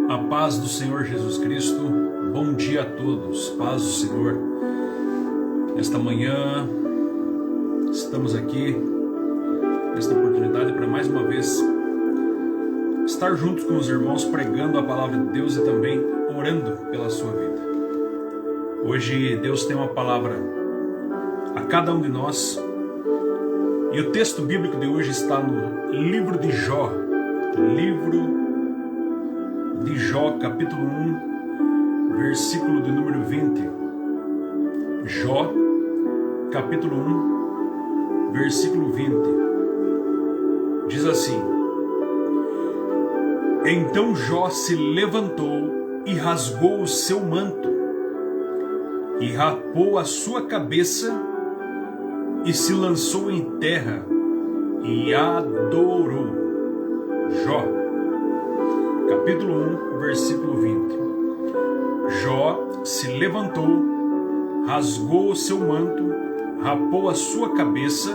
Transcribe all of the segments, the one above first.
A paz do Senhor Jesus Cristo, bom dia a todos, paz do Senhor. Esta manhã estamos aqui, nesta oportunidade para mais uma vez estar juntos com os irmãos pregando a palavra de Deus e também orando pela sua vida. Hoje Deus tem uma palavra a cada um de nós e o texto bíblico de hoje está no livro de Jó, capítulo 1, versículo de número 20. Jó, capítulo 1, versículo 20. Diz assim: Então Jó se levantou e rasgou o seu manto, e rapou a sua cabeça, e se lançou em terra, e adorou. Jó, capítulo 1, versículo 20. Jó se levantou, rasgou o seu manto, rapou a sua cabeça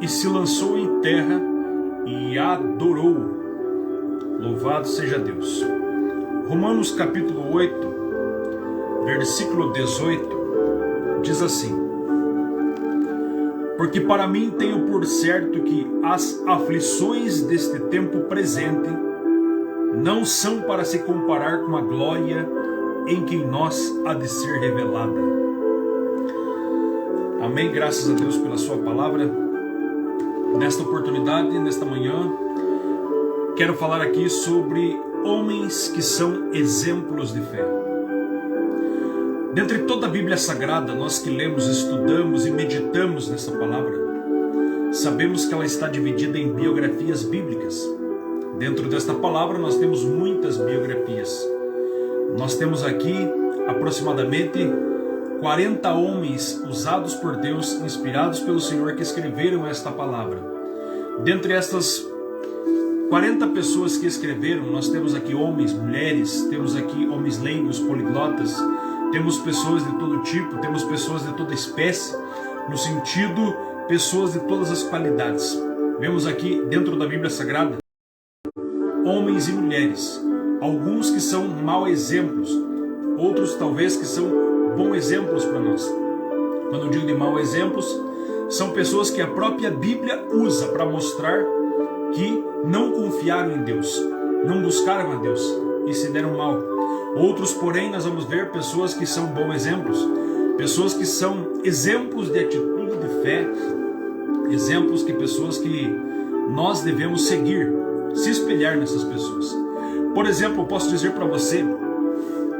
e se lançou em terra e adorou. Louvado seja Deus. Romanos capítulo 8, versículo 18, diz assim: Porque para mim tenho por certo que as aflições deste tempo presente não são para se comparar com a glória em que em nós há de ser revelada. Amém, graças a Deus pela sua palavra. Nesta oportunidade, nesta manhã, quero falar aqui sobre homens que são exemplos de fé. Dentre toda a Bíblia Sagrada, nós que lemos, estudamos e meditamos nessa palavra, sabemos que ela está dividida em biografias bíblicas. Dentro desta palavra nós temos muitas biografias. Nós temos aqui aproximadamente 40 homens usados por Deus, inspirados pelo Senhor, que escreveram esta palavra. Dentre estas 40 pessoas que escreveram, nós temos aqui homens, mulheres, temos aqui homens leigos, poliglotas, temos pessoas de todo tipo, temos pessoas de toda espécie, no sentido, pessoas de todas as qualidades. Vemos aqui dentro da Bíblia Sagrada homens e mulheres, alguns que são mau exemplos, outros talvez que são bons exemplos para nós. Quando eu digo de mau exemplos, são pessoas que a própria Bíblia usa para mostrar que não confiaram em Deus, não buscaram a Deus e se deram mal. Outros, porém, nós vamos ver pessoas que são bons exemplos, pessoas que são exemplos de atitude de fé, exemplos que pessoas que nós devemos seguir, se espelhar nessas pessoas. Por exemplo, eu posso dizer para você,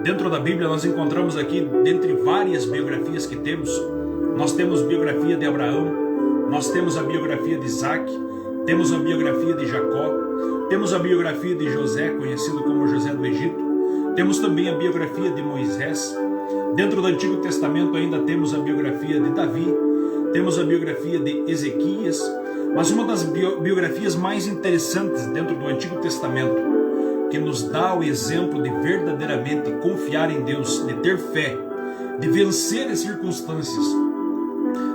dentro da Bíblia nós encontramos aqui, dentre várias biografias que temos, nós temos biografia de Abraão, nós temos a biografia de Isaac, temos a biografia de Jacó, temos a biografia de José, conhecido como José do Egito, temos também a biografia de Moisés. Dentro do Antigo Testamento ainda temos a biografia de Davi, temos a biografia de Ezequias. Mas uma das biografias mais interessantes dentro do Antigo Testamento, que nos dá o exemplo de verdadeiramente confiar em Deus, de ter fé, de vencer as circunstâncias,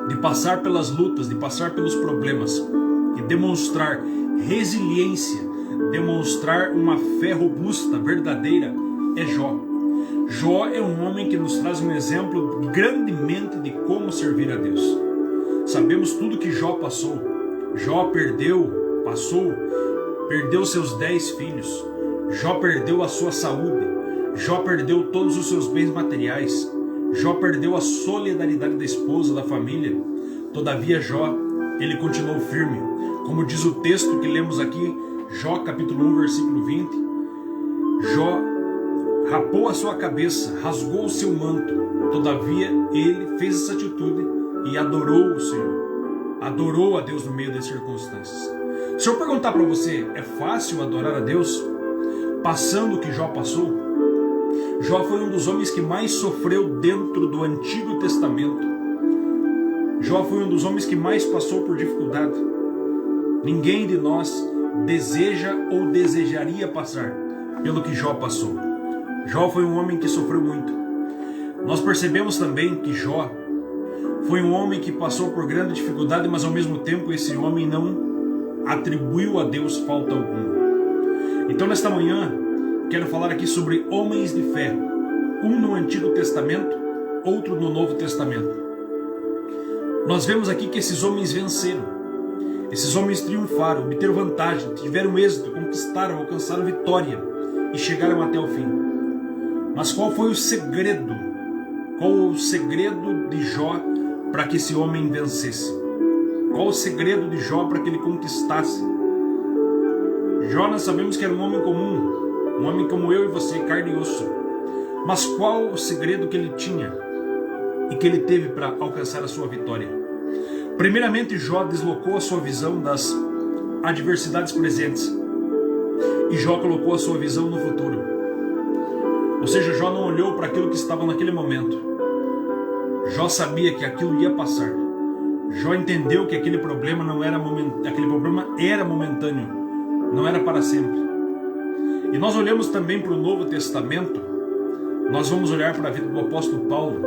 de passar pelas lutas, de passar pelos problemas e demonstrar resiliência, demonstrar uma fé robusta, verdadeira, é Jó. Jó é um homem que nos traz um exemplo grandemente de como servir a Deus. Sabemos tudo que Jó passou. Jó perdeu seus 10 filhos. Jó perdeu a sua saúde. Jó perdeu todos os seus bens materiais. Jó perdeu a solidariedade da esposa, da família. Todavia Jó, ele continuou firme. Como diz o texto que lemos aqui, Jó capítulo 1, versículo 20. Jó rapou a sua cabeça, rasgou o seu manto. Todavia ele fez essa atitude e adorou o Senhor. Adorou a Deus no meio das circunstâncias. Se eu perguntar para você, é fácil adorar a Deus passando o que Jó passou? Jó foi um dos homens que mais sofreu dentro do Antigo Testamento. Jó foi um dos homens que mais passou por dificuldade. Ninguém de nós deseja ou desejaria passar pelo que Jó passou. Jó foi um homem que sofreu muito. Nós percebemos também que Jó foi um homem que passou por grande dificuldade, mas ao mesmo tempo esse homem não atribuiu a Deus falta alguma. Então nesta manhã, quero falar aqui sobre homens de fé. Um no Antigo Testamento, outro no Novo Testamento. Nós vemos aqui que esses homens venceram. Esses homens triunfaram, obteram vantagem, tiveram êxito, conquistaram, alcançaram vitória e chegaram até o fim. Mas qual foi o segredo? Qual o segredo de Jó para que esse homem vencesse? Qual o segredo de Jó para que ele conquistasse? Jó, nós sabemos que era um homem comum, um homem como eu e você, carne e osso. Mas qual o segredo que ele tinha e que ele teve para alcançar a sua vitória? Primeiramente, Jó deslocou a sua visão das adversidades presentes e Jó colocou a sua visão no futuro. Ou seja, Jó não olhou para aquilo que estava naquele momento. Jó sabia que aquilo ia passar. Jó entendeu que aquele problema não era aquele problema era momentâneo, não era para sempre. E nós olhamos também para o Novo Testamento. Nós vamos olhar para a vida do apóstolo Paulo,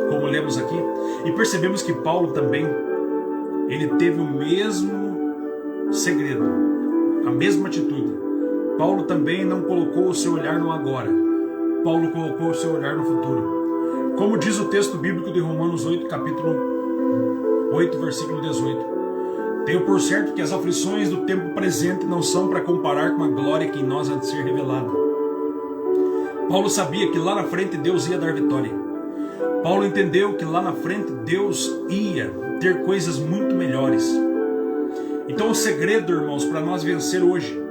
como lemos aqui, e percebemos que Paulo também, ele teve o mesmo segredo, a mesma atitude. Paulo também não colocou o seu olhar no agora. Paulo colocou o seu olhar no futuro. Como diz o texto bíblico de Romanos 8, capítulo 8, versículo 18. Tenho por certo que as aflições do tempo presente não são para comparar com a glória que em nós há de ser revelada. Paulo sabia que lá na frente Deus ia dar vitória. Paulo entendeu que lá na frente Deus ia ter coisas muito melhores. Então o segredo, irmãos, para nós vencer hoje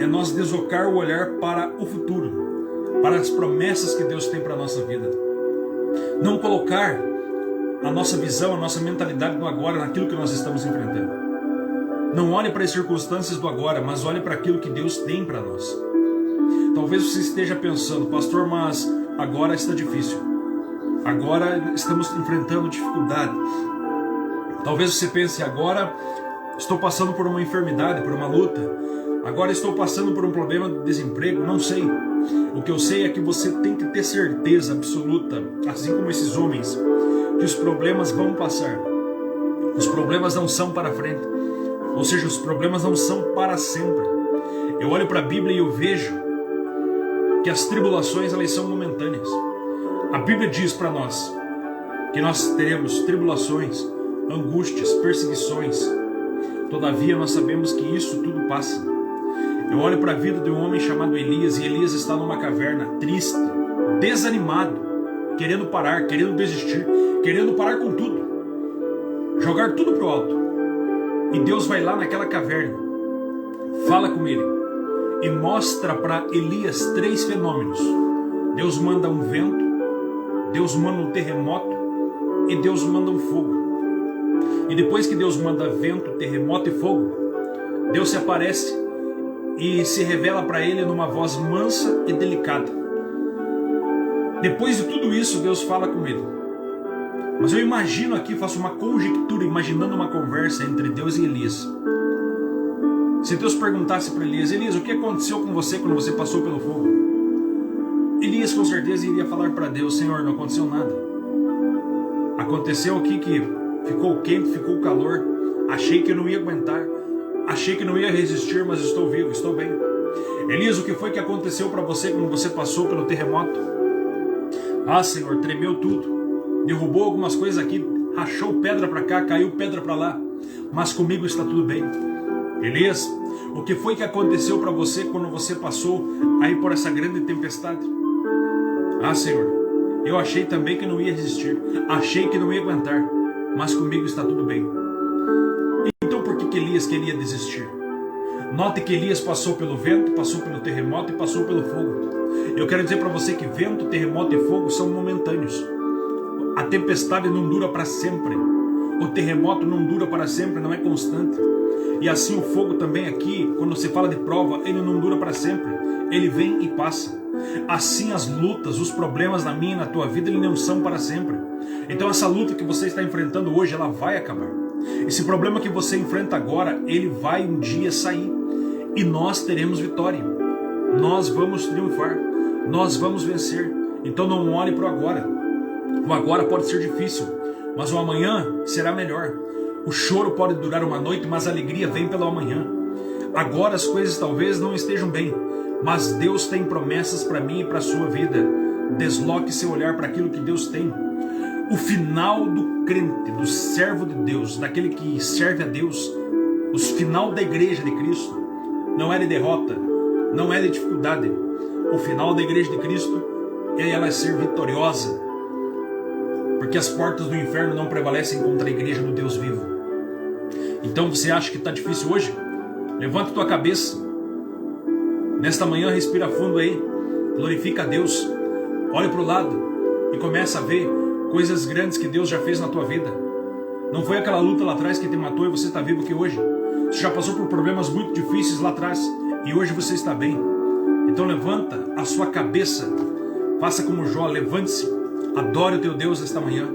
é nós deslocar o olhar para o futuro, para as promessas que Deus tem para a nossa vida. Não colocar a nossa visão, a nossa mentalidade no agora, naquilo que nós estamos enfrentando. Não olhe para as circunstâncias do agora, mas olhe para aquilo que Deus tem para nós. Talvez você esteja pensando, pastor, mas agora está difícil. Agora estamos enfrentando dificuldade. Talvez você pense, agora estou passando por uma enfermidade, por uma luta. Agora estou passando por um problema de desemprego, não sei. O que eu sei é que você tem que ter certeza absoluta, assim como esses homens, que os problemas vão passar. Os problemas não são para frente. Ou seja, os problemas não são para sempre. Eu olho para a Bíblia e eu vejo que as tribulações, elas são momentâneas. A Bíblia diz para nós que nós teremos tribulações, angústias, perseguições. Todavia nós sabemos que isso tudo passa. Eu olho para a vida de um homem chamado Elias, e Elias está numa caverna, triste, desanimado, querendo parar, querendo desistir, querendo parar com tudo, jogar tudo para o alto. E Deus vai lá naquela caverna, fala com ele e mostra para Elias 3 fenômenos. Deus manda um vento, Deus manda um terremoto e Deus manda um fogo. E depois que Deus manda vento, terremoto e fogo, Deus se aparece e se revela para ele numa voz mansa e delicada. Depois de tudo isso, Deus fala com ele. Mas eu imagino aqui, faço uma conjectura, imaginando uma conversa entre Deus e Elias. Se Deus perguntasse para Elias, Elias, o que aconteceu com você quando você passou pelo fogo? Elias com certeza iria falar para Deus, Senhor, não aconteceu nada. Aconteceu aqui que ficou quente, ficou calor, achei que eu não ia aguentar, achei que não ia resistir, mas estou vivo, estou bem. Elias, o que foi que aconteceu para você quando você passou pelo terremoto? Ah, Senhor, tremeu tudo, derrubou algumas coisas aqui, rachou pedra para cá, caiu pedra para lá, mas comigo está tudo bem. Elias, o que foi que aconteceu para você quando você passou aí por essa grande tempestade? Ah, Senhor, eu achei também que não ia resistir, achei que não ia aguentar, mas comigo está tudo bem. Então por que Elias queria desistir? Note que Elias passou pelo vento, passou pelo terremoto e passou pelo fogo. Eu quero dizer para você que vento, terremoto e fogo são momentâneos. A tempestade não dura para sempre. O terremoto não dura para sempre, não é constante. E assim o fogo também aqui, quando você fala de prova, ele não dura para sempre. Ele vem e passa. Assim as lutas, os problemas na minha e na tua vida, eles não são para sempre. Então essa luta que você está enfrentando hoje, ela vai acabar. Esse problema que você enfrenta agora, ele vai um dia sair. E nós teremos vitória. Nós vamos triunfar. Nós vamos vencer. Então não olhe para o agora. O agora pode ser difícil, mas o amanhã será melhor. O choro pode durar uma noite, mas a alegria vem pelo amanhã. Agora as coisas talvez não estejam bem, mas Deus tem promessas para mim e para a sua vida. Desloque seu olhar para aquilo que Deus tem. O final do crente, do servo de Deus, daquele que serve a Deus, o final da igreja de Cristo, não é de derrota, não é de dificuldade. O final da igreja de Cristo é ela ser vitoriosa, porque as portas do inferno não prevalecem contra a igreja do Deus vivo. Então você acha que está difícil hoje? Levanta tua cabeça. Nesta manhã respira fundo aí. Glorifica a Deus. Olha para o lado e começa a ver coisas grandes que Deus já fez na tua vida. Não foi aquela luta lá atrás que te matou e você está vivo aqui hoje. Você já passou por problemas muito difíceis lá atrás e hoje você está bem. Então levanta a sua cabeça. Faça como Jó, levante-se. Adore o teu Deus esta manhã.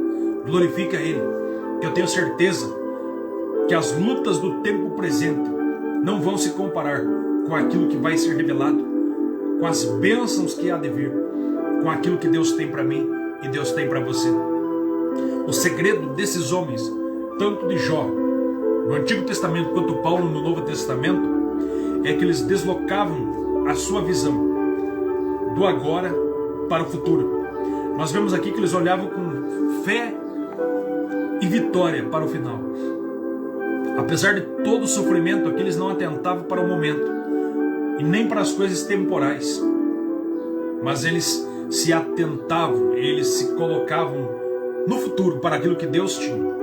Glorifica Ele. Eu tenho certeza que as lutas do tempo presente não vão se comparar com aquilo que vai ser revelado, com as bênçãos que há de vir, com aquilo que Deus tem para mim e Deus tem para você. O segredo desses homens, tanto de Jó no Antigo Testamento quanto Paulo no Novo Testamento, é que eles deslocavam a sua visão do agora para o futuro. Nós vemos aqui que eles olhavam com fé e vitória para o final. Apesar de todo o sofrimento, aqui eles não atentavam para o momento e nem para as coisas temporais, mas eles se atentavam, eles se colocavam no futuro para aquilo que Deus tinha.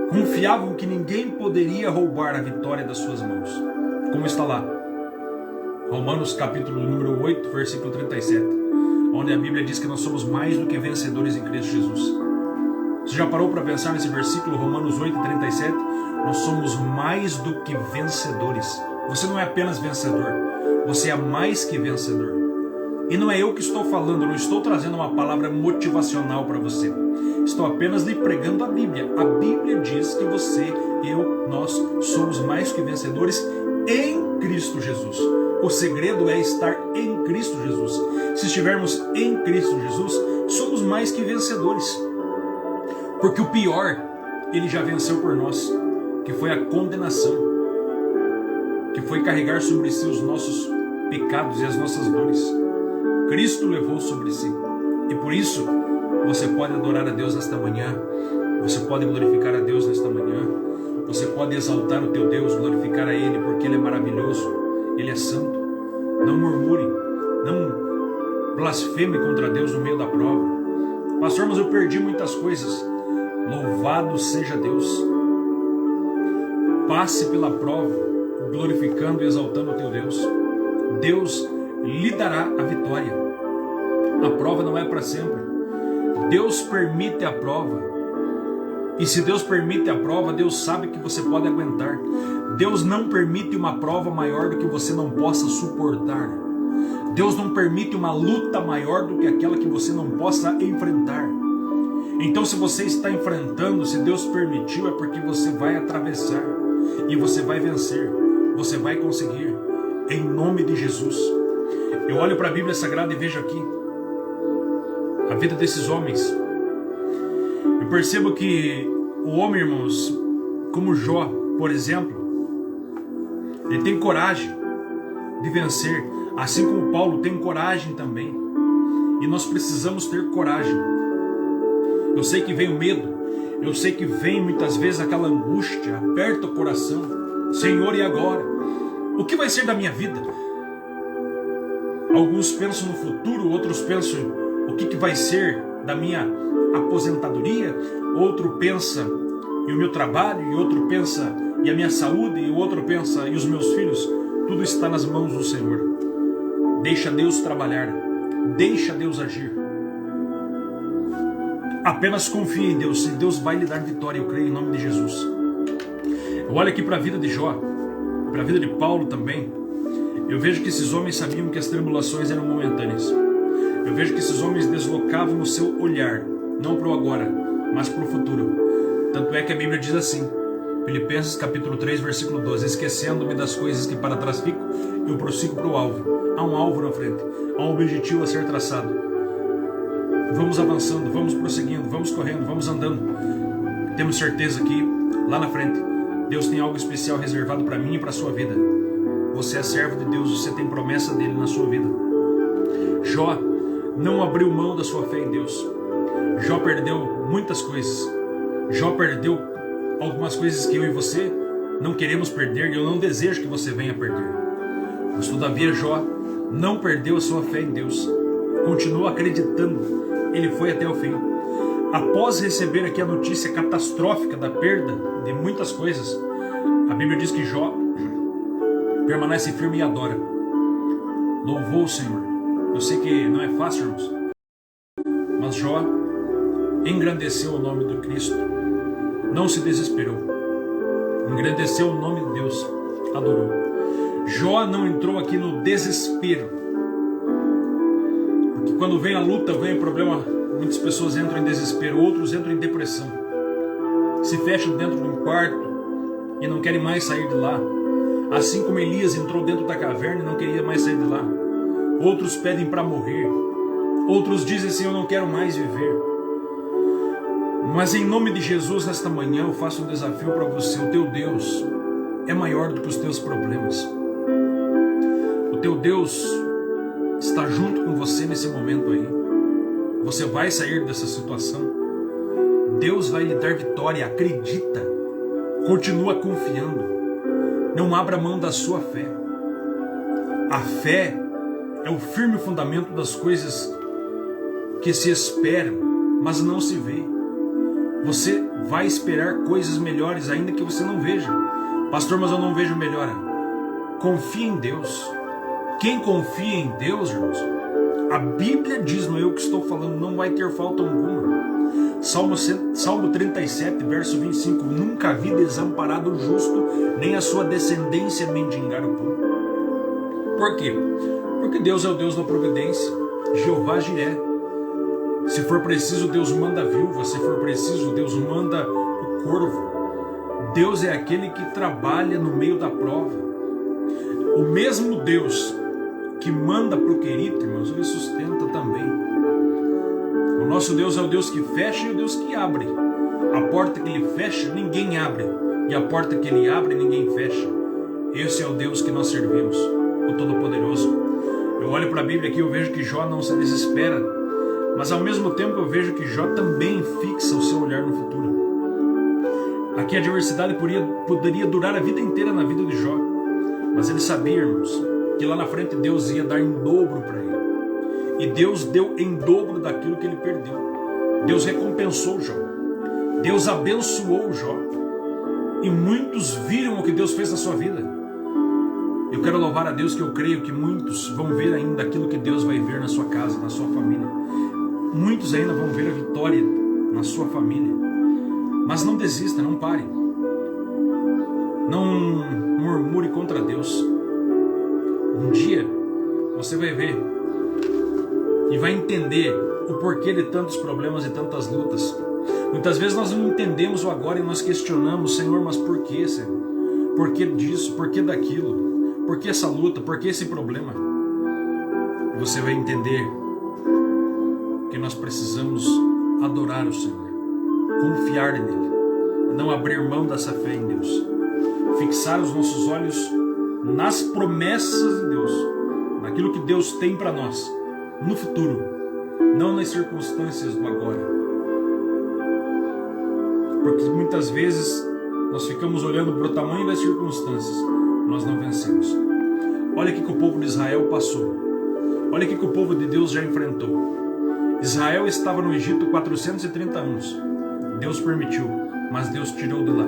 Confiavam que ninguém poderia roubar a vitória das suas mãos, como está lá Romanos capítulo número 8, versículo 37, onde a Bíblia diz que nós somos mais do que vencedores em Cristo Jesus. Você já parou para pensar nesse versículo, Romanos 8, 37? Nós somos mais do que vencedores. Você não é apenas vencedor, você é mais que vencedor. E não é eu que estou falando, eu não estou trazendo uma palavra motivacional para você. Estou apenas lhe pregando a Bíblia. A Bíblia diz que você, eu, nós somos mais que vencedores em Cristo Jesus. O segredo é estar em Cristo Jesus. Se estivermos em Cristo Jesus, somos mais que vencedores. Porque o pior, Ele já venceu por nós, que foi a condenação, que foi carregar sobre si os nossos pecados e as nossas dores. Cristo levou sobre si. E por isso, você pode adorar a Deus nesta manhã, você pode glorificar a Deus nesta manhã, você pode exaltar o teu Deus, glorificar a Ele, porque Ele é maravilhoso, Ele é santo. Não murmure, não blasfeme contra Deus no meio da prova. Pastor, mas eu perdi muitas coisas. Louvado seja Deus. Passe pela prova, glorificando e exaltando o teu Deus. Deus lhe dará a vitória. A prova não é para sempre. Deus permite a prova. E se Deus permite a prova, Deus sabe que você pode aguentar. Deus não permite uma prova maior do que você não possa suportar. Deus não permite uma luta maior do que aquela que você não possa enfrentar. Então, se você está enfrentando, se Deus permitiu, é porque você vai atravessar e você vai vencer, você vai conseguir, em nome de Jesus. Eu olho para a Bíblia Sagrada e vejo aqui a vida desses homens. Eu percebo que o homem, irmãos, como Jó, por exemplo, ele tem coragem de vencer, assim como Paulo tem coragem também. E nós precisamos ter coragem. Eu sei que vem o medo, eu sei que vem muitas vezes aquela angústia, aperta o coração. Senhor, e agora? O que vai ser da minha vida? Alguns pensam no futuro, outros pensam o que vai ser da minha aposentadoria, outro pensa em o meu trabalho, e outro pensa em a minha saúde, e o outro pensa em os meus filhos. Tudo está nas mãos do Senhor. Deixa Deus trabalhar, deixa Deus agir. Apenas confie em Deus, e Deus vai lhe dar vitória, eu creio em nome de Jesus. Eu olho aqui para a vida de Jó, para a vida de Paulo também. Eu vejo que esses homens sabiam que as tribulações eram momentâneas. Eu vejo que esses homens deslocavam o seu olhar, não para o agora, mas para o futuro. Tanto é que a Bíblia diz assim, Filipenses capítulo 3, versículo 12, esquecendo-me das coisas que para trás fico, eu prossigo para o alvo. Há um alvo na frente, há um objetivo a ser traçado. Vamos avançando, vamos prosseguindo, vamos correndo, vamos andando. Temos certeza que lá na frente Deus tem algo especial reservado para mim e para a sua vida. Você é servo de Deus, você tem promessa dele na sua vida. Jó não abriu mão da sua fé em Deus. Jó perdeu muitas coisas. Jó perdeu algumas coisas que eu e você não queremos perder, e eu não desejo que você venha perder. Mas todavia Jó não perdeu a sua fé em Deus. Continuou acreditando. Ele foi até o fim. Após receber aqui a notícia catastrófica da perda de muitas coisas, a Bíblia diz que Jó permanece firme e adora. Louvou o Senhor. Eu sei que não é fácil, irmãos, mas Jó engrandeceu o nome do Cristo. Não se desesperou. Engrandeceu o nome de Deus. Adorou. Jó não entrou aqui no desespero. Porque quando vem a luta, vem o problema, muitas pessoas entram em desespero, outros entram em depressão. Se fecham dentro de um quarto e não querem mais sair de lá. Assim como Elias entrou dentro da caverna e não queria mais sair de lá. Outros pedem para morrer. Outros dizem assim, eu não quero mais viver. Mas em nome de Jesus, nesta manhã, eu faço um desafio para você. O teu Deus é maior do que os teus problemas. O teu Deus está junto com você nesse momento aí. Você vai sair dessa situação. Deus vai lhe dar vitória. Acredita. Continua confiando. Não abra mão da sua fé. A fé é o firme fundamento das coisas que se esperam, mas não se vê. Você vai esperar coisas melhores ainda que você não veja. Pastor, mas eu não vejo melhora. Confie em Deus. Quem confia em Deus, irmãos, a Bíblia diz, não é eu que estou falando, não vai ter falta alguma. Salmo 37, verso 25. Nunca vi desamparado o justo, nem a sua descendência mendigar o pão. Por quê? Porque Deus é o Deus da providência. Jeová Jiré. Se for preciso, Deus manda a viúva. Se for preciso, Deus manda o corvo. Deus é aquele que trabalha no meio da prova. O mesmo Deus que manda para o querido, irmãos, ele sustenta também. O nosso Deus é o Deus que fecha e o Deus que abre. A porta que ele fecha, ninguém abre. E a porta que ele abre, ninguém fecha. Esse é o Deus que nós servimos, o Todo-Poderoso. Eu olho para a Bíblia aqui e eu vejo que Jó não se desespera. Mas ao mesmo tempo eu vejo que Jó também fixa o seu olhar no futuro. Aqui a adversidade poderia durar a vida inteira na vida de Jó. Mas ele sabia, irmãos, que lá na frente Deus ia dar em dobro para ele. E Deus deu em dobro daquilo que ele perdeu. Deus recompensou Jó. Deus abençoou Jó. E muitos viram o que Deus fez na sua vida. Eu quero louvar a Deus que eu creio que muitos vão ver ainda aquilo que Deus vai ver na sua casa, na sua família. Muitos ainda vão ver a vitória na sua família. Mas não desista, não pare. Não murmure contra Deus. Um dia você vai ver e vai entender o porquê de tantos problemas e tantas lutas. Muitas vezes nós não entendemos o agora e nós questionamos, Senhor, mas por que, Senhor? Por que disso? Por que daquilo? Por que essa luta? Por que esse problema? E você vai entender que nós precisamos adorar o Senhor, confiar nele, não abrir mão dessa fé em Deus, fixar os nossos olhos nas promessas de Deus, naquilo que Deus tem para nós, no futuro, não nas circunstâncias do agora. Porque muitas vezes nós ficamos olhando para o tamanho das circunstâncias, nós não vencemos. Olha o que o povo de Israel passou. Olha o que o povo de Deus já enfrentou. Israel estava no Egito 430 anos. Deus permitiu, mas Deus tirou de lá.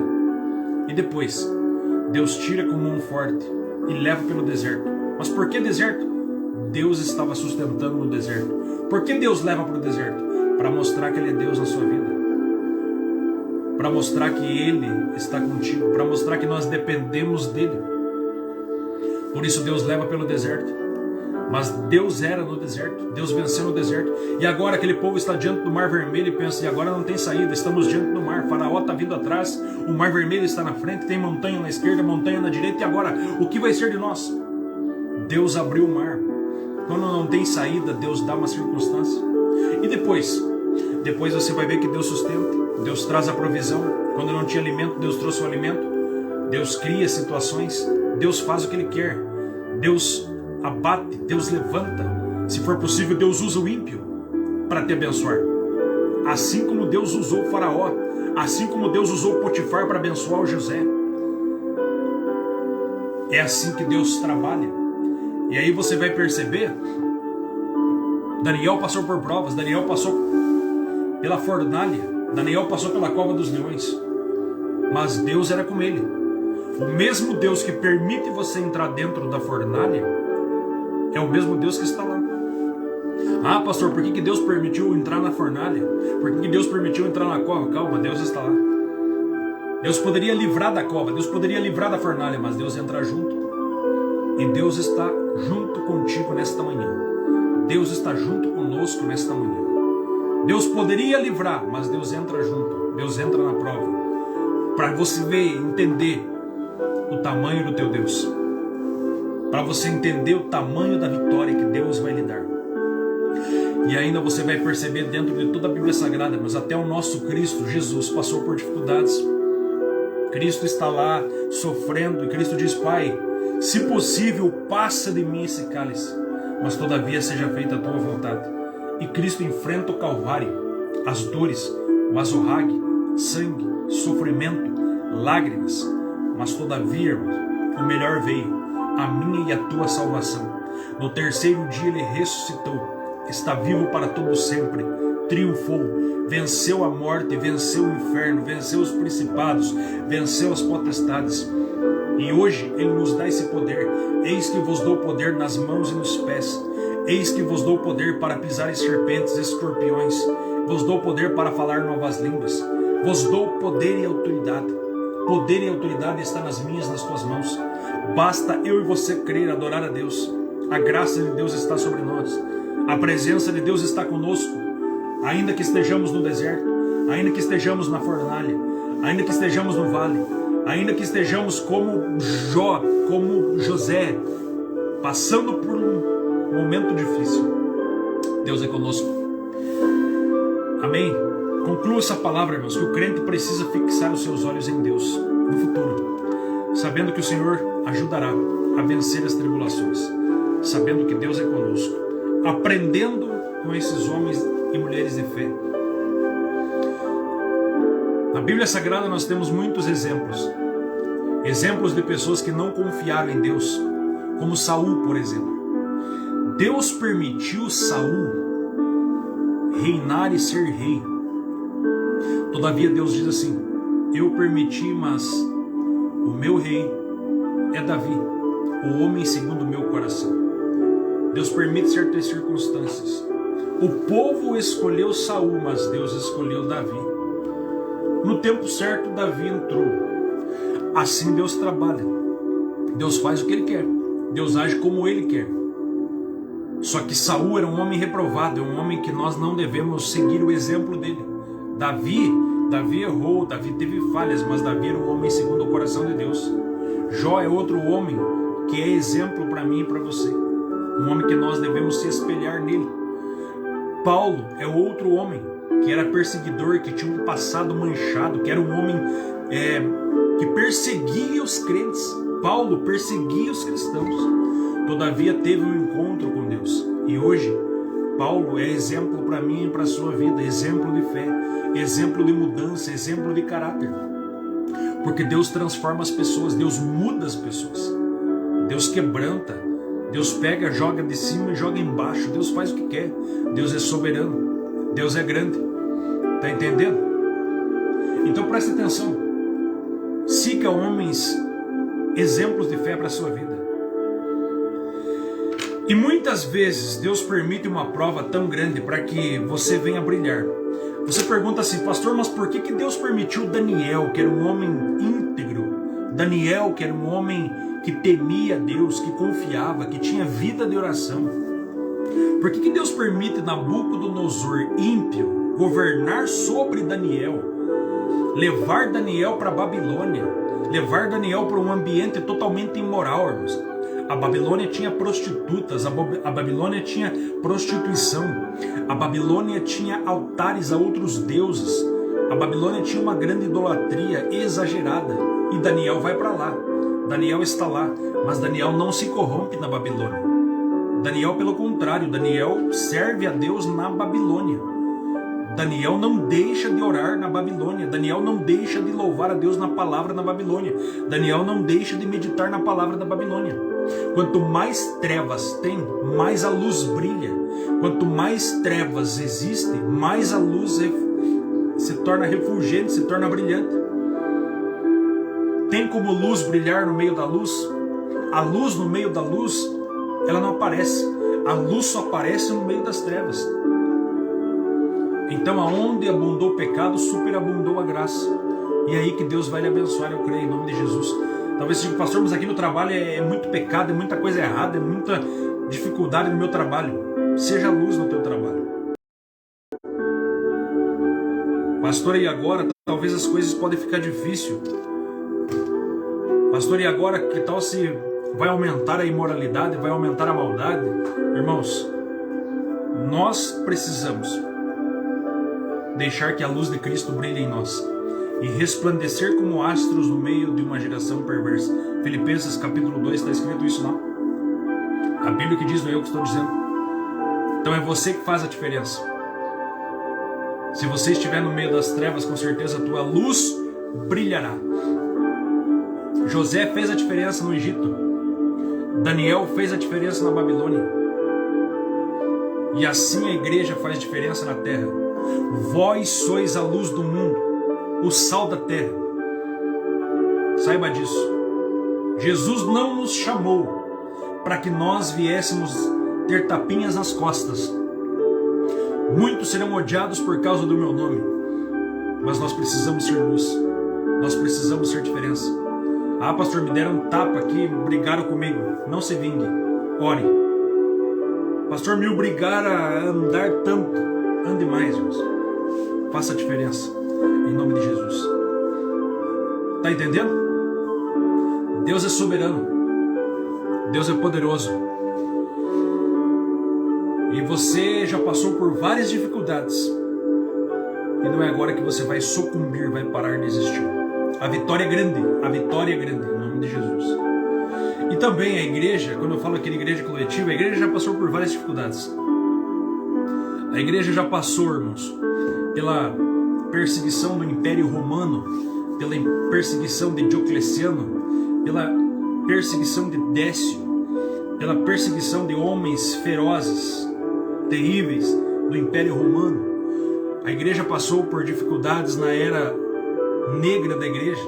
E depois, Deus tira com mão forte e leva pelo deserto. Mas por que deserto? Deus estava sustentando no deserto. Por que Deus leva para o deserto? Para mostrar que Ele é Deus na sua vida. Para mostrar que Ele está contigo. Para mostrar que nós dependemos dEle. Por isso Deus leva pelo deserto. Mas Deus era no deserto, Deus venceu no deserto. E agora aquele povo está diante do Mar Vermelho e pensa, e agora não tem saída, estamos diante do mar, Faraó está vindo atrás, o Mar Vermelho está na frente, tem montanha na esquerda, montanha na direita, e agora, o que vai ser de nós? Deus abriu o mar. Quando não tem saída, Deus dá uma circunstância. E depois você vai ver que Deus sustenta, Deus traz a provisão. Quando não tinha alimento, Deus trouxe o alimento. Deus cria situações, Deus faz o que Ele quer. Deus abate, Deus levanta. Se for possível, Deus usa o ímpio para te abençoar. Assim como Deus usou o Faraó, assim como Deus usou o Potifar para abençoar o José. É assim que Deus trabalha. E aí você vai perceber, Daniel passou por provas, Daniel passou pela fornalha, Daniel passou pela cova dos leões, mas Deus era com ele. O mesmo Deus que permite você entrar dentro da fornalha é o mesmo Deus que está lá. Ah, pastor, por que Deus permitiu entrar na fornalha? Por que Deus permitiu entrar na cova? Calma, Deus está lá. Deus poderia livrar da cova, Deus poderia livrar da fornalha, mas Deus entra junto. E Deus está junto contigo nesta manhã. Deus está junto conosco nesta manhã. Deus poderia livrar, mas Deus entra junto. Deus entra na prova. Para você ver, entender o tamanho do teu Deus. Para você entender o tamanho da vitória que Deus vai lhe dar. E ainda você vai perceber dentro de toda a Bíblia Sagrada, mas até o nosso Cristo, Jesus, passou por dificuldades. Cristo está lá sofrendo e Cristo diz: Pai, se possível, passa de mim esse cálice, mas todavia seja feita a tua vontade. E Cristo enfrenta o Calvário, as dores, o azorrague, sangue, sofrimento, lágrimas, mas todavia, irmãos, o melhor veio, a minha e a tua salvação. No terceiro dia ele ressuscitou, está vivo para todo sempre, triunfou, venceu a morte, venceu o inferno, venceu os principados, venceu as potestades. E hoje Ele nos dá esse poder. Eis que vos dou poder nas mãos e nos pés. Eis que vos dou poder para pisar em serpentes e escorpiões. Vos dou poder para falar novas línguas. Vos dou poder e autoridade. Poder e autoridade está nas minhas, nas tuas mãos. Basta eu e você crer, adorar a Deus. A graça de Deus está sobre nós. A presença de Deus está conosco. Ainda que estejamos no deserto, ainda que estejamos na fornalha, ainda que estejamos no vale, ainda que estejamos como Jó, como José, passando por um momento difícil, Deus é conosco. Amém? Conclua essa palavra, irmãos, que o crente precisa fixar os seus olhos em Deus, no futuro, sabendo que o Senhor ajudará a vencer as tribulações, sabendo que Deus é conosco, aprendendo com esses homens e mulheres de fé. Na Bíblia Sagrada nós temos muitos exemplos. Exemplos de pessoas que não confiaram em Deus, como Saul, por exemplo. Deus permitiu Saul reinar e ser rei. Todavia Deus diz assim: eu permiti, mas o meu rei é Davi, o homem segundo o meu coração. Deus permite certas circunstâncias. O povo escolheu Saul, mas Deus escolheu Davi. No tempo certo, Davi entrou. Assim Deus trabalha. Deus faz o que Ele quer. Deus age como Ele quer. Só que Saul era um homem reprovado, é um homem que nós não devemos seguir o exemplo dele. Davi errou, Davi teve falhas, mas Davi era um homem segundo o coração de Deus. Jó é outro homem que é exemplo para mim e para você. Um homem que nós devemos se espelhar nele. Paulo é outro homem que era perseguidor, que tinha um passado manchado, que era um homem que perseguia os crentes. Paulo perseguia os cristãos. Todavia teve um encontro com Deus. E hoje, Paulo é exemplo para mim e para a sua vida. Exemplo de fé, exemplo de mudança, exemplo de caráter. Porque Deus transforma as pessoas, Deus muda as pessoas. Deus quebranta. Deus pega, joga de cima e joga embaixo. Deus faz o que quer. Deus é soberano. Deus é grande. Está entendendo? Então preste atenção. Siga homens, exemplos de fé para a sua vida. E muitas vezes Deus permite uma prova tão grande para que você venha brilhar. Você pergunta assim: pastor, mas por que Deus permitiu Daniel, que era um homem íntegro, Daniel, que era um homem que temia Deus, que confiava, que tinha vida de oração? Por que Deus permite Nabucodonosor, ímpio, governar sobre Daniel, levar Daniel para a Babilônia, levar Daniel para um ambiente totalmente imoral, irmãos? A Babilônia tinha prostitutas, a Babilônia tinha prostituição, a Babilônia tinha altares a outros deuses, a Babilônia tinha uma grande idolatria exagerada, e Daniel vai para lá. Daniel está lá, mas Daniel não se corrompe na Babilônia. Daniel, pelo contrário, Daniel serve a Deus na Babilônia. Daniel não deixa de orar na Babilônia. Daniel não deixa de louvar a Deus na palavra na Babilônia. Daniel não deixa de meditar na palavra da Babilônia. Quanto mais trevas tem, mais a luz brilha. Quanto mais trevas existem, mais a luz se torna refulgente, se torna brilhante. Tem como luz brilhar no meio da luz? A luz no meio da luz, ela não aparece. A luz só aparece no meio das trevas. Então, aonde abundou o pecado, superabundou a graça. E é aí que Deus vai lhe abençoar, eu creio, em nome de Jesus. Talvez se o pastor, mas aqui no trabalho é muito pecado, é muita coisa errada, é muita dificuldade no meu trabalho. Seja luz no teu trabalho. Pastor, e agora? Talvez as coisas podem ficar difíceis. Pastor, e agora? Que tal se vai aumentar a imoralidade, vai aumentar a maldade? Irmãos, nós precisamos deixar que a luz de Cristo brilhe em nós e resplandecer como astros no meio de uma geração perversa. Filipenses capítulo 2 está escrito isso, não? A Bíblia que diz, não é eu que estou dizendo. Então é você que faz a diferença. Se você estiver no meio das trevas, com certeza a tua luz brilhará. José fez a diferença no Egito. Daniel fez a diferença na Babilônia. E assim a igreja faz diferença na terra. Vós sois a luz do mundo, o sal da terra. Saiba disso. Jesus não nos chamou para que nós viéssemos ter tapinhas nas costas. Muitos serão odiados por causa do meu nome, mas nós precisamos ser luz. Nós precisamos ser diferença. Ah, pastor, me deram um tapa aqui, brigaram comigo. Não se vingue, ore. Pastor, me obrigaram a andar tanto. Ande mais, irmãos. Faça a diferença. Em nome de Jesus. Está entendendo? Deus é soberano. Deus é poderoso. E você já passou por várias dificuldades. E não é agora que você vai sucumbir, vai parar de existir. A vitória é grande. A vitória é grande. Em nome de Jesus. E também a igreja, quando eu falo aqui de igreja coletiva, a igreja já passou por várias dificuldades. A igreja já passou, irmãos, pela perseguição do Império Romano, pela perseguição de Diocleciano, pela perseguição de Décio, pela perseguição de homens ferozes, terríveis do Império Romano. A igreja passou por dificuldades na era negra da igreja,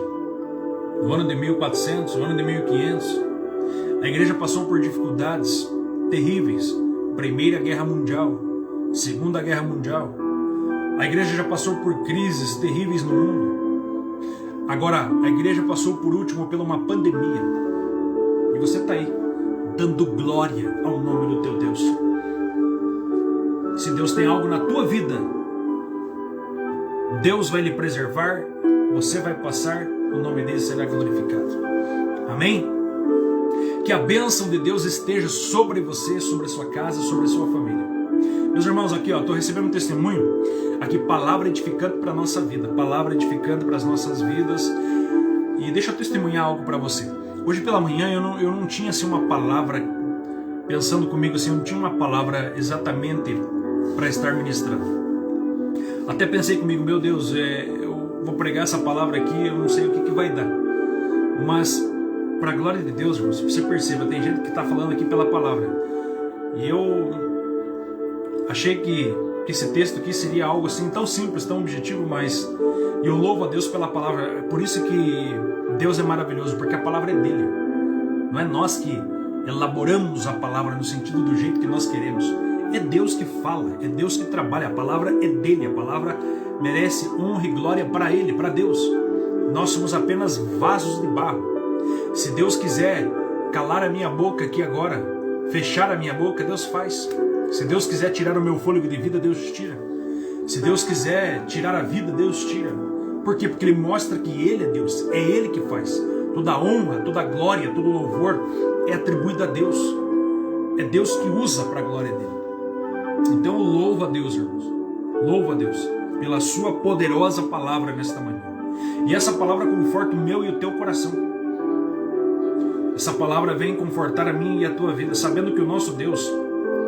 no ano de 1400, no ano de 1500. A igreja passou por dificuldades terríveis, Primeira Guerra Mundial, Segunda Guerra Mundial. A igreja já passou por crises terríveis no mundo. Agora, a igreja passou por último por uma pandemia. E você está aí, dando glória ao nome do teu Deus. Se Deus tem algo na tua vida, Deus vai lhe preservar, você vai passar, o nome dele será glorificado. Amém? Que a bênção de Deus esteja sobre você, sobre a sua casa, sobre a sua família. Meus irmãos, aqui estou recebendo um testemunho, aqui palavra edificante para a nossa vida, palavra edificante para as nossas vidas. E deixa eu testemunhar algo para você. Hoje pela manhã eu não tinha assim uma palavra, pensando comigo assim, eu não tinha uma palavra exatamente para estar ministrando. Até pensei comigo, meu Deus, eu vou pregar essa palavra aqui, eu não sei o que vai dar. Mas, para a glória de Deus, irmãos, você perceba, tem gente que está falando aqui pela palavra. E eu achei que esse texto aqui seria algo assim tão simples, tão objetivo, mas eu louvo a Deus pela palavra. É por isso que Deus é maravilhoso, porque a palavra é dele. Não é nós que elaboramos a palavra no sentido do jeito que nós queremos. É Deus que fala, é Deus que trabalha, a palavra é dele, a palavra merece honra e glória para ele, para Deus. Nós somos apenas vasos de barro. Se Deus quiser calar a minha boca aqui agora, fechar a minha boca, Deus faz. Se Deus quiser tirar o meu fôlego de vida, Deus tira. Se Deus quiser tirar a vida, Deus tira. Por quê? Porque Ele mostra que Ele é Deus, é Ele que faz. Toda honra, toda glória, todo louvor é atribuído a Deus. É Deus que usa para a glória dEle. Então louva a Deus, irmãos. Louva a Deus pela sua poderosa palavra nesta manhã. E essa palavra conforta o meu e o teu coração. Essa palavra vem confortar a minha e a tua vida, sabendo que o nosso Deus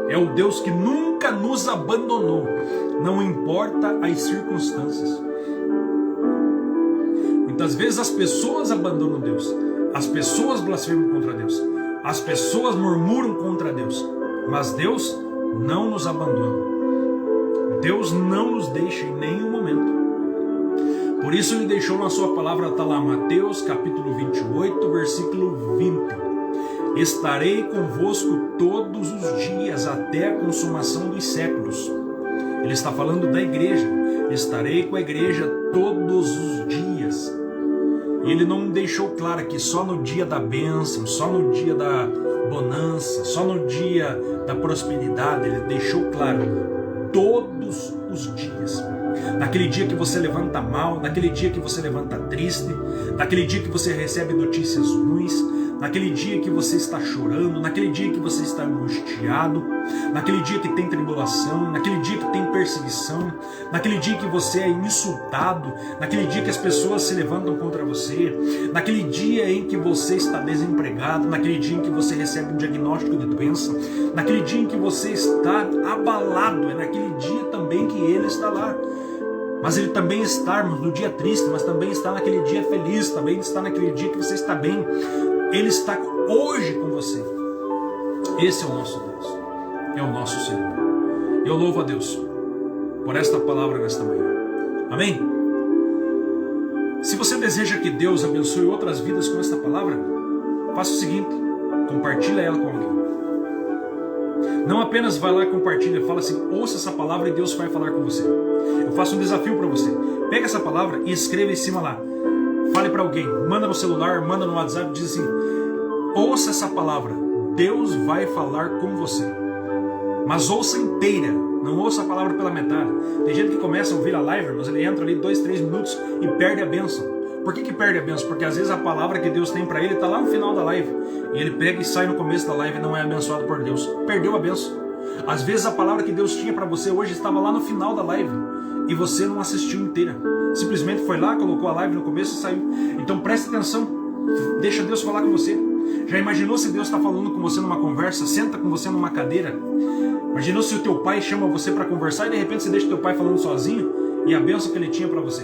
é o Deus que nunca nos abandonou, não importa as circunstâncias. Muitas vezes as pessoas abandonam Deus, as pessoas blasfemam contra Deus, as pessoas murmuram contra Deus, mas Deus não nos abandona. Deus não nos deixa em nenhum momento. Por isso Ele deixou na sua palavra, está lá, Mateus capítulo 28, versículo 20. Estarei convosco todos os dias até a consumação dos séculos. Ele está falando da igreja. Estarei com a igreja todos os dias. E Ele não deixou claro que só no dia da bênção, só no dia da bonança, só no dia da prosperidade. Ele deixou claro todos os dias. Naquele dia que você levanta mal, naquele dia que você levanta triste, naquele dia que você recebe notícias ruins, naquele dia que você está chorando, naquele dia que você está angustiado, naquele dia que tem tribulação, naquele dia que tem perseguição, naquele dia que você é insultado, naquele dia que as pessoas se levantam contra você, naquele dia em que você está desempregado, naquele dia em que você recebe um diagnóstico de doença, naquele dia em que você está abalado, é naquele dia também que Ele está lá. Mas Ele também está no dia triste, mas também está naquele dia feliz, também está naquele dia que você está bem. Ele está hoje com você. Esse é o nosso Deus, é o nosso Senhor. Eu louvo a Deus por esta palavra nesta manhã. Amém? Se você deseja que Deus abençoe outras vidas com esta palavra, faça o seguinte, compartilha ela com alguém. Não apenas vai lá e compartilha, fala assim, ouça essa palavra e Deus vai falar com você. Eu faço um desafio para você. Pega essa palavra e escreva em cima lá. Fale para alguém, manda no celular, manda no WhatsApp, diz assim, ouça essa palavra, Deus vai falar com você. Mas ouça inteira, não ouça a palavra pela metade. Tem gente que começa a ouvir a live, mas ele entra ali 2, 3 minutos e perde a bênção. Por que perde a bênção? Porque às vezes a palavra que Deus tem para ele está lá no final da live. E ele pega e sai no começo da live e não é abençoado por Deus. Perdeu a bênção. Às vezes a palavra que Deus tinha para você hoje estava lá no final da live. E você não assistiu inteira. Simplesmente foi lá, colocou a live no começo e saiu. Então preste atenção. Deixa Deus falar com você. Já imaginou se Deus está falando com você numa conversa? Senta com você numa cadeira. Imaginou se o teu pai chama você para conversar e de repente você deixa o teu pai falando sozinho e a bênção que ele tinha para você.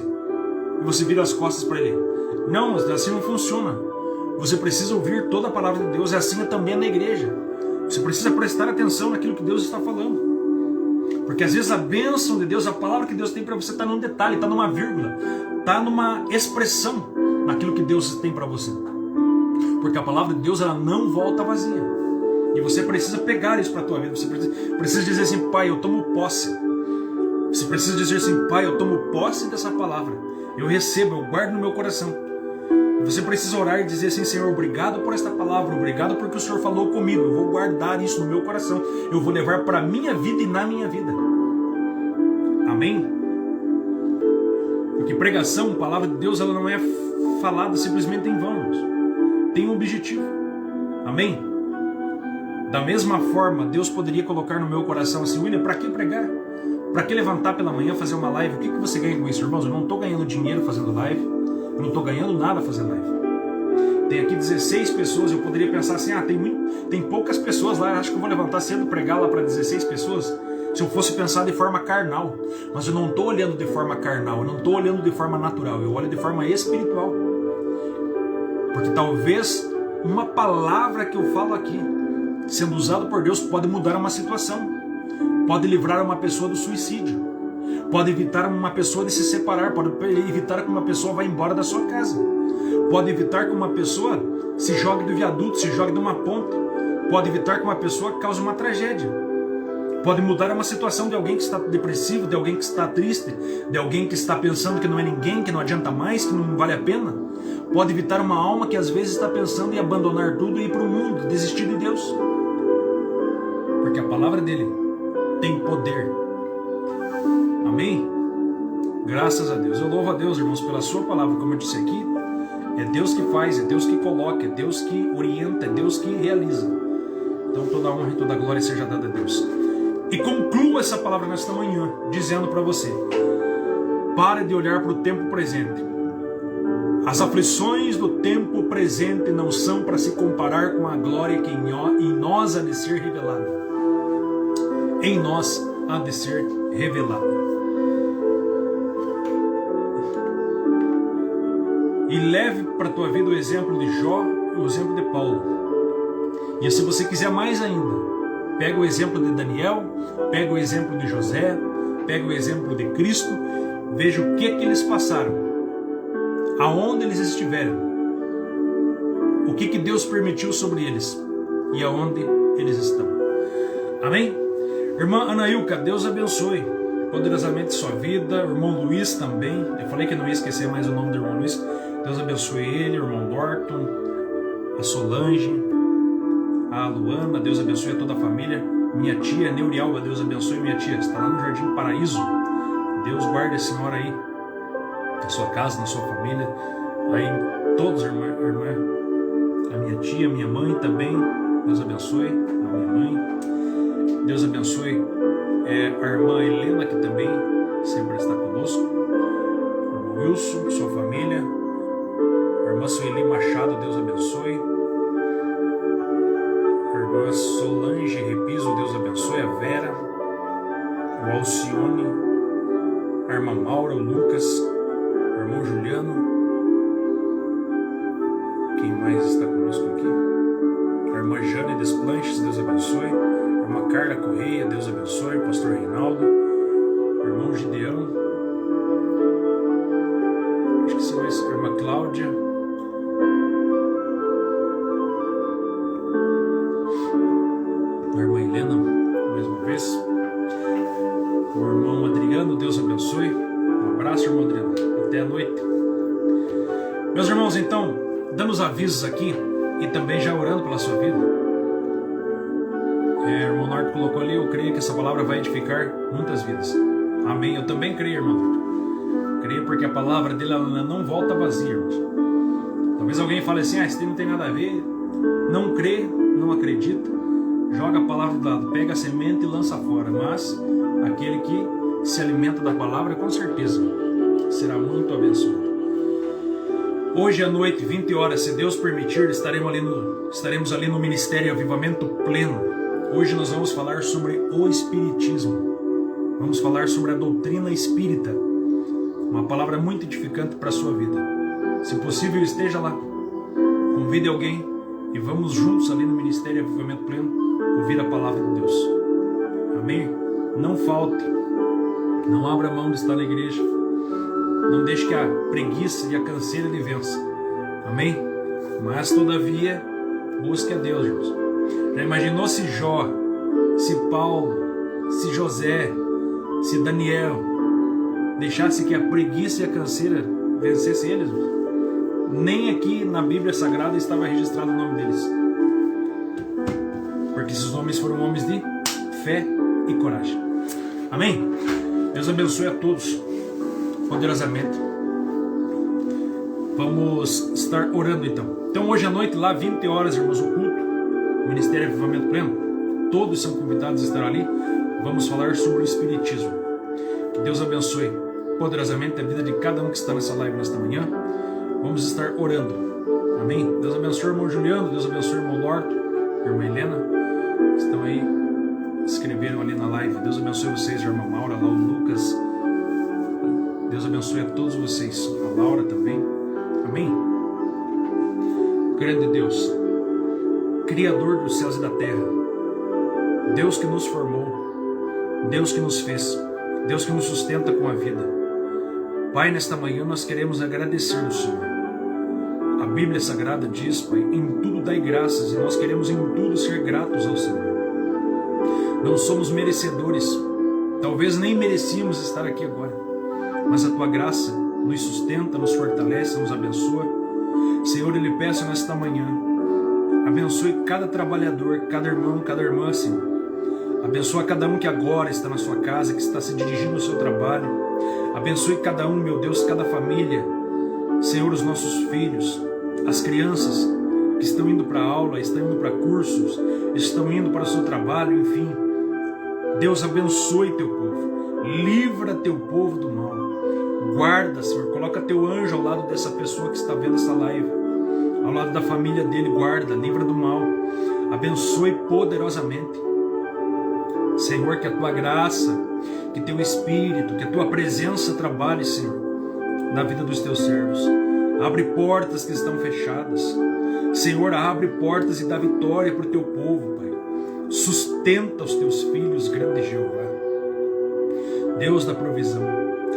E você vira as costas para ele. Não, assim não funciona. Você precisa ouvir toda a palavra de Deus. E assim também na igreja. Você precisa prestar atenção naquilo que Deus está falando. Porque às vezes a bênção de Deus, a palavra que Deus tem para você está num detalhe, está numa vírgula, está numa expressão naquilo que Deus tem para você. Porque a palavra de Deus ela não volta vazia. E você precisa pegar isso para a tua vida. Você precisa dizer assim, Pai, eu tomo posse. Você precisa dizer assim, Pai, eu tomo posse dessa palavra. Eu recebo, eu guardo no meu coração. Você precisa orar e dizer assim, Senhor, obrigado por esta palavra, obrigado porque o Senhor falou comigo. Eu vou guardar isso no meu coração. Eu vou levar para a minha vida e na minha vida. Amém? Porque pregação, palavra de Deus, ela não é falada simplesmente em vão. Tem um objetivo. Amém? Da mesma forma, Deus poderia colocar no meu coração assim, William, para que pregar? Para que levantar pela manhã, fazer uma live? O que você ganha com isso, irmãos? Eu não estou ganhando dinheiro fazendo live. Eu não estou ganhando nada fazendo live. Tem aqui 16 pessoas, eu poderia pensar assim, tem poucas pessoas lá, acho que eu vou levantar cedo e pregar lá para 16 pessoas. Se eu fosse pensar de forma carnal. Mas eu não estou olhando de forma carnal, eu não estou olhando de forma natural, eu olho de forma espiritual. Porque talvez uma palavra que eu falo aqui, sendo usado por Deus, pode mudar uma situação. Pode livrar uma pessoa do suicídio. Pode evitar uma pessoa de se separar. Pode evitar que uma pessoa vá embora da sua casa. Pode evitar que uma pessoa se jogue do viaduto, se jogue de uma ponte. Pode evitar que uma pessoa cause uma tragédia. Pode mudar uma situação de alguém que está depressivo, de alguém que está triste, de alguém que está pensando que não é ninguém, que não adianta mais, que não vale a pena. Pode evitar uma alma que às vezes está pensando em abandonar tudo e ir para o mundo, desistir de Deus. Porque a palavra dele tem poder. Amém? Graças a Deus. Eu louvo a Deus, irmãos, pela sua palavra. Como eu disse aqui, é Deus que faz, é Deus que coloca, é Deus que orienta, é Deus que realiza. Então toda a honra e toda a glória seja dada a Deus. E concluo essa palavra nesta manhã, dizendo para você, pare de olhar para o tempo presente As aflições do tempo presente não são para se comparar com a glória que em nós há de ser revelada. Em nós há de ser revelada. E leve para a tua vida o exemplo de Jó e o exemplo de Paulo. E se você quiser mais ainda, pega o exemplo de Daniel, pega o exemplo de José, pega o exemplo de Cristo, veja o que eles passaram, aonde eles estiveram, o que Deus permitiu sobre eles e aonde eles estão. Amém? Irmã Anailka, Deus abençoe poderosamente sua vida. O irmão Luiz também, eu falei que não ia esquecer mais o nome do irmão Luiz. Deus abençoe ele, o irmão Norton, a Solange, a Luana, Deus abençoe a toda a família. Minha tia Neurialba, Deus abençoe minha tia, está lá no Jardim Paraíso. Deus guarde a senhora aí, na sua casa, na sua família, aí todos, irmã, a minha tia, minha mãe também, Deus abençoe a minha mãe. Deus abençoe a irmã Helena, que também sempre está conosco. O irmão Wilson, sua família. A irmã Sueli Machado, Deus abençoe. A irmã Solange Repiso, Deus abençoe. A Vera, o Alcione, a irmã Maura, o Lucas, o irmão Juliano. Quem mais está conosco aqui? A irmã Jane Desplanches, Deus abençoe. A irmã Carla Correia, Deus abençoe. O pastor Reinaldo, o irmão Gideão. Acho que são esses. A irmã Cláudia. A irmã Helena, mais uma vez. O irmão Adriano, Deus abençoe. Um abraço, irmão Adriano. Até a noite. Meus irmãos, então, dando os avisos aqui e também já orando pela sua vida. O irmão Norte colocou ali, eu creio que essa palavra vai edificar muitas vidas. Amém. Eu também creio, irmão Norte. Creio porque a palavra dele ela não volta vazia, irmãos. Talvez alguém fale assim, isso não tem nada a ver. Não crê, não acredita. Joga a palavra do lado, pega a semente e lança fora. Mas aquele que se alimenta da palavra, com certeza, será muito abençoado. Hoje à noite, 20 horas, se Deus permitir, estaremos ali no Ministério Avivamento Pleno. Hoje nós vamos falar sobre o Espiritismo. Vamos falar sobre a doutrina espírita. Uma palavra muito edificante para a sua vida. Se possível, esteja lá. Convide alguém e vamos juntos ali no Ministério Avivamento Pleno ouvir a palavra de Deus. Amém? Não falte. Não abra mão de estar na igreja. Não deixe que a preguiça e a canseira lhe vença. Amém? Mas, todavia, busque a Deus, irmãos. Já imaginou se Jó, se Paulo, se José, se Daniel deixasse que a preguiça e a canseira vencessem eles? Irmãos? Nem aqui na Bíblia Sagrada estava registrado o nome deles. Porque esses homens foram homens de fé e coragem. Amém? Deus abençoe a todos poderosamente. Vamos estar orando então. Então hoje à noite, lá 20 horas, irmãos, o culto, Ministério Avivamento Pleno, todos são convidados a estar ali. Vamos falar sobre o Espiritismo. Que Deus abençoe poderosamente a vida de cada um que está nessa live nesta manhã. Vamos estar orando. Amém? Deus abençoe o irmão Juliano, Deus abençoe o irmão Norton, a irmã Helena, que estão aí, escreveram ali na live. Deus abençoe vocês, a irmã Maura, lá o Lucas. Deus abençoe a todos vocês, a Laura também. Amém? Grande Deus, Criador dos céus e da terra, Deus que nos formou, Deus que nos fez, Deus que nos sustenta com a vida. Pai, nesta manhã nós queremos agradecer ao Senhor. A Bíblia Sagrada diz, Pai, em tudo dai graças, e nós queremos em tudo ser gratos ao Senhor. Não somos merecedores, talvez nem merecíamos estar aqui agora, mas a Tua graça nos sustenta, nos fortalece, nos abençoa. Senhor, eu lhe peço nesta manhã, abençoe cada trabalhador, cada irmão, cada irmã, Senhor. Abençoa cada um que agora está na sua casa, que está se dirigindo ao seu trabalho. Abençoe cada um, meu Deus, cada família. Senhor, os nossos filhos, as crianças que estão indo para aula, estão indo para cursos, estão indo para o seu trabalho, enfim. Deus, abençoe teu povo. Livra teu povo do mal. Guarda, Senhor, coloca teu anjo ao lado dessa pessoa que está vendo essa live, ao lado da família dele, guarda, livra do mal, abençoe poderosamente. Senhor, que a tua graça, que teu Espírito, que a tua presença trabalhe, Senhor, na vida dos teus servos. Abre portas que estão fechadas. Senhor, abre portas e dá vitória para o teu povo, Pai. Sustenta os teus filhos, grande Jeová. Deus da provisão.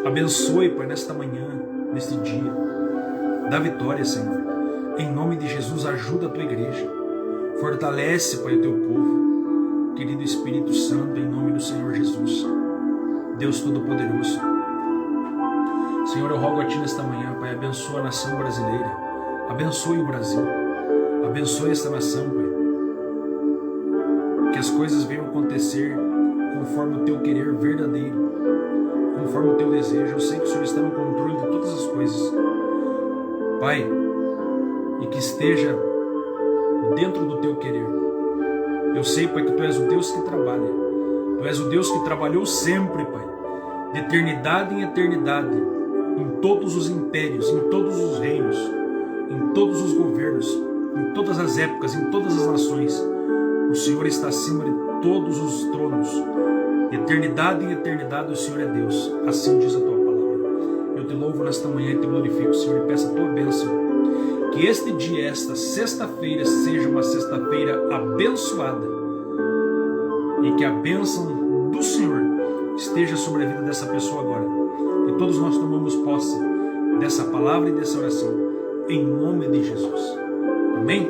Abençoe, Pai, nesta manhã, neste dia. Dá vitória, Senhor. Em nome de Jesus, ajuda a tua igreja. Fortalece, Pai, o teu povo. Querido Espírito Santo, em nome do Senhor Jesus. Deus Todo-Poderoso. Senhor, eu rogo a Ti nesta manhã, Pai, abençoa a nação brasileira. Abençoe o Brasil. Abençoe esta nação, Pai. Que as coisas venham acontecer conforme o Teu querer verdadeiro, conforme o Teu desejo. Eu sei que o Senhor está no controle de todas as coisas, Pai, e que esteja dentro do Teu querer. Eu sei, Pai, que Tu és o Deus que trabalha. Tu és o Deus que trabalhou sempre, Pai, de eternidade em eternidade, em todos os impérios, em todos os reinos, em todos os governos, em todas as épocas, em todas as nações. O Senhor está acima de todos os tronos. De eternidade em eternidade o Senhor é Deus. Assim diz a Tua palavra. Eu te louvo nesta manhã e te glorifico, Senhor, e peço a Tua bênção. Que este dia, esta sexta-feira, seja uma sexta-feira abençoada. E que a bênção do Senhor esteja sobre a vida dessa pessoa agora. Que todos nós tomamos posse dessa palavra e dessa oração. Em nome de Jesus. Amém?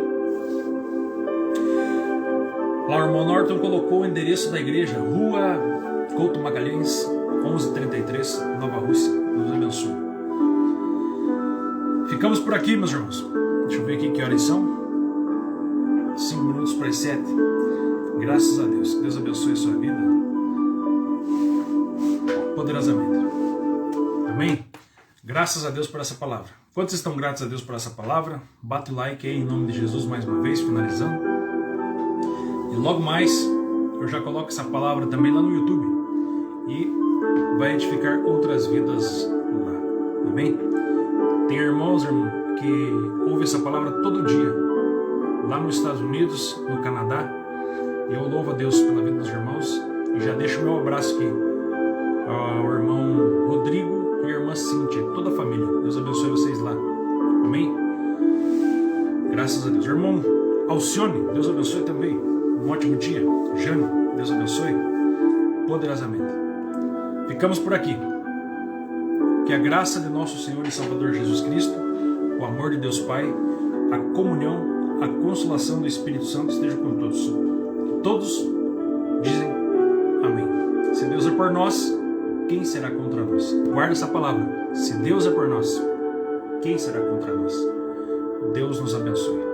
Lá o irmão Norton colocou o endereço da igreja, Rua Couto Magalhães, 1133, Nova Rússia. Deus abençoe. Ficamos por aqui, meus irmãos. Deixa eu ver aqui que horas são. 5 minutos para as 7. Graças a Deus. Deus abençoe a sua vida poderosamente. Amém? Graças a Deus por essa palavra. Quantos estão gratos a Deus por essa palavra? Bate o like aí em nome de Jesus mais uma vez, finalizando. E logo mais, eu já coloco essa palavra também lá no YouTube. E vai edificar outras vidas lá. Amém? Tem irmãos, que ouvem essa palavra todo dia. Lá nos Estados Unidos, no Canadá. E eu louvo a Deus pela vida dos irmãos. E já deixo o meu abraço aqui ao irmão Rodrigo e a irmã Cíntia, toda a família. Deus abençoe vocês lá. Amém? Graças a Deus. Irmão Alcione, Deus abençoe também. Um ótimo dia. Jane, Deus abençoe poderosamente. Ficamos por aqui. Que a graça de nosso Senhor e Salvador Jesus Cristo, o amor de Deus Pai, a comunhão, a consolação do Espírito Santo esteja com todos. Todos dizem amém. Se Deus é por nós, quem será contra nós? Guarda essa palavra. Se Deus é por nós, quem será contra nós? Deus nos abençoe.